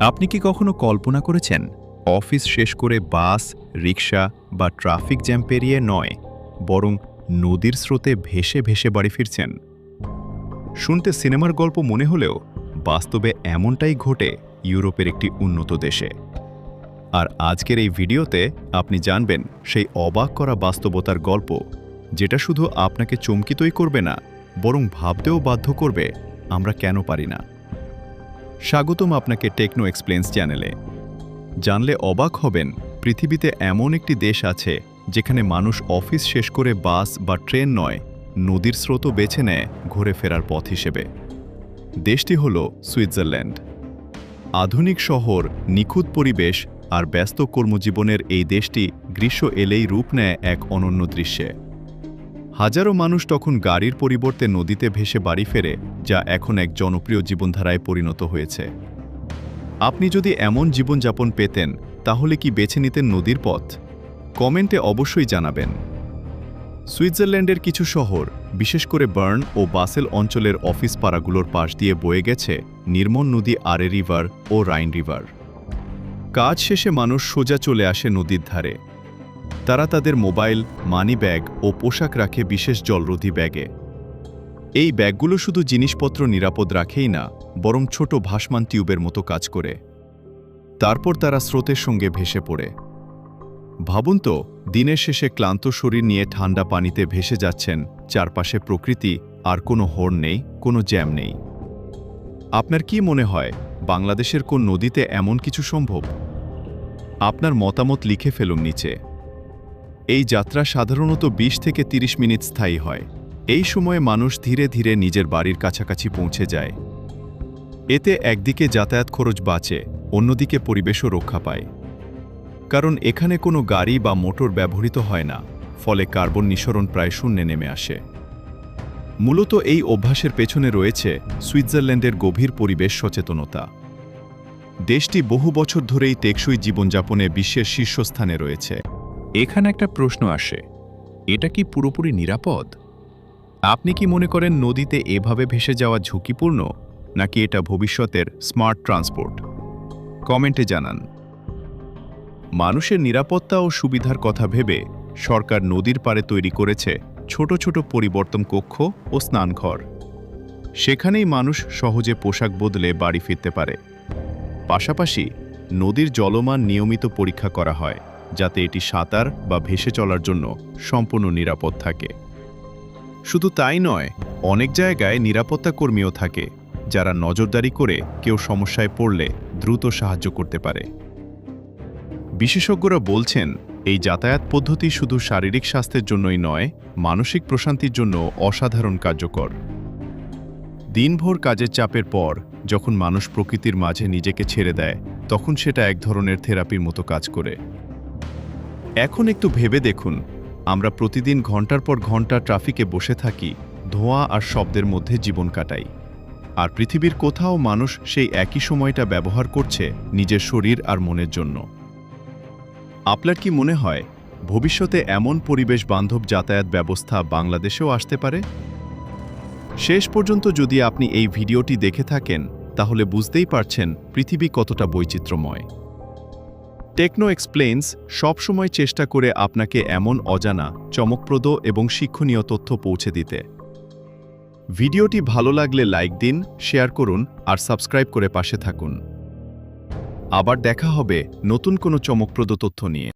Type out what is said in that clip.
আপনি কি কখনো কল্পনা করেছেন অফিস শেষ করে বাস, রিকশা বা ট্রাফিক জ্যাম পেরিয়ে নয়, বরং নদীর স্রোতে ভেসে ভেসে বাড়ি ফিরছেন? শুনতে সিনেমার গল্প মনে হলেও বাস্তবে এমনটাই ঘটে ইউরোপের একটি উন্নত দেশে। আর আজকের এই ভিডিওতে আপনি জানবেন সেই অবাক করা বাস্তবতার গল্প, যেটা শুধু আপনাকে চমকিতই করবে না, বরং ভাবতেও বাধ্য করবে আমরা কেন পারি না। স্বাগতম আপনাকে টেকনো এক্সপ্লেন্স চ্যানেলে। জানলে অবাক হবেন, পৃথিবীতে এমন একটি দেশ আছে যেখানে মানুষ অফিস শেষ করে বাস বা ট্রেন নয়, নদীর স্রোতও বেছে নেয় ঘুরে ফেরার পথ হিসেবে। দেশটি হল সুইজারল্যান্ড। আধুনিক শহর, নিখুঁত পরিবেশ আর ব্যস্ত কর্মজীবনের এই দেশটি গ্রীষ্ম এলেই রূপ নেয় এক অনন্য দৃশ্যে। হাজারো মানুষ তখন গাড়ির পরিবর্তে নদীতে ভেসে বাড়ি ফেরে, যা এখন এক জনপ্রিয় জীবনধারায় পরিণত হয়েছে। আপনি যদি এমন জীবনযাপন পেতেন, তাহলে কি বেছে নিতেন নদীর পথ? কমেন্টে অবশ্যই জানাবেন। সুইজারল্যান্ডের কিছু শহর, বিশেষ করে বার্ন ও বাসেল অঞ্চলের অফিস পাড়াগুলোর পাশ দিয়ে বয়ে গেছে নির্মল নদী আরে রিভার ও রাইন রিভার। কাজ শেষে মানুষ সোজা চলে আসে নদীর ধারে। তারা তাদের মোবাইল, মানি ব্যাগ ও পোশাক রাখে বিশেষ জলরোধী ব্যাগে। এই ব্যাগগুলো শুধু জিনিসপত্র নিরাপদ রাখেই না, বরং ছোট ভাসমান টিউবের মতো কাজ করে। তারপর তারা স্রোতের সঙ্গে ভেসে পড়ে। ভাবুন তো, দিনের শেষে ক্লান্ত শরীর নিয়ে ঠান্ডা পানিতে ভেসে যাচ্ছেন, চারপাশে প্রকৃতি, আর কোনো হর্ন নেই, কোনো জ্যাম নেই। আপনার কি মনে হয়, বাংলাদেশের কোন নদীতে এমন কিছু সম্ভব? আপনার মতামত লিখে ফেলুন নিচে। এই যাত্রা সাধারণত 20 থেকে 30 মিনিট স্থায়ী হয়। এই সময়ে মানুষ ধীরে ধীরে নিজের বাড়ির কাছাকাছি পৌঁছে যায়। এতে একদিকে যাতায়াত খরচ বাঁচে, অন্যদিকে পরিবেশও রক্ষা পায়। কারণ এখানে কোনো গাড়ি বা মোটর ব্যবহৃত হয় না, ফলে কার্বন নিঃসরণ প্রায় শূন্যে নেমে আসে। মূলত এই অভ্যাসের পেছনে রয়েছে সুইজারল্যান্ডের গভীর পরিবেশ সচেতনতা। দেশটি বহু বছর ধরেই টেকসই জীবনযাপনে বিশ্বের শীর্ষস্থানে রয়েছে। এখানে একটা প্রশ্ন আসে, এটা কি পুরোপুরি নিরাপদ? আপনি কি মনে করেন নদীতে এভাবে ভেসে যাওয়া ঝুঁকিপূর্ণ, নাকি এটা ভবিষ্যতের স্মার্ট ট্রান্সপোর্ট? কমেন্টে জানান। মানুষের নিরাপত্তা ও সুবিধার কথা ভেবে সরকার নদীর পাড়ে তৈরি করেছে ছোট ছোট পরিবর্তন কক্ষ ও স্নানঘর। সেখানেই মানুষ সহজে পোশাক বদলে বাড়ি ফিরতে পারে। পাশাপাশি নদীর জলমান নিয়মিত পরীক্ষা করা হয়, যাতে এটি সাঁতার বা ভেসে চলার জন্য সম্পূর্ণ নিরাপদ থাকে। শুধু তাই নয়, অনেক জায়গায় নিরাপত্তা কর্মীও থাকে, যারা নজরদারি করে কেউ সমস্যায় পড়লে দ্রুত সাহায্য করতে পারে। বিশেষজ্ঞরা বলছেন, এই যাতায়াত পদ্ধতি শুধু শারীরিক স্বাস্থ্যের জন্যই নয়, মানসিক প্রশান্তির জন্য অসাধারণ কার্যকর। দিনভর কাজের চাপের পর যখন মানুষ প্রকৃতির মাঝে নিজেকে ছেড়ে দেয়, তখন সেটা এক ধরনের থেরাপির মতো কাজ করে। এখন একটু ভেবে দেখুন, আমরা প্রতিদিন ঘন্টার পর ঘন্টা ট্রাফিকে বসে থাকি, ধোঁয়া আর শব্দের মধ্যে জীবন কাটাই। আর পৃথিবীর কোথাও মানুষ সেই একই সময়টা ব্যবহার করছে নিজের শরীর আর মনের জন্য। আপনার কি মনে হয়, ভবিষ্যতে এমন পরিবেশ বান্ধব যাতায়াত ব্যবস্থা বাংলাদেশেও আসতে পারে? শেষ পর্যন্ত যদি আপনি এই ভিডিওটি দেখে থাকেন, তাহলে বুঝতেই পারছেন পৃথিবী কতটা বৈচিত্র্যময়। টেকনো এক্সপ্লেন্স সবসময় চেষ্টা করে আপনাকে এমন অজানা, চমকপ্রদ এবং শিক্ষণীয় তথ্য পৌঁছে দিতে। ভিডিওটি ভালো লাগলে লাইক দিন, শেয়ার করুন আর সাবস্ক্রাইব করে পাশে থাকুন। আবার দেখা হবে নতুন কোনো চমকপ্রদ তথ্য নিয়ে।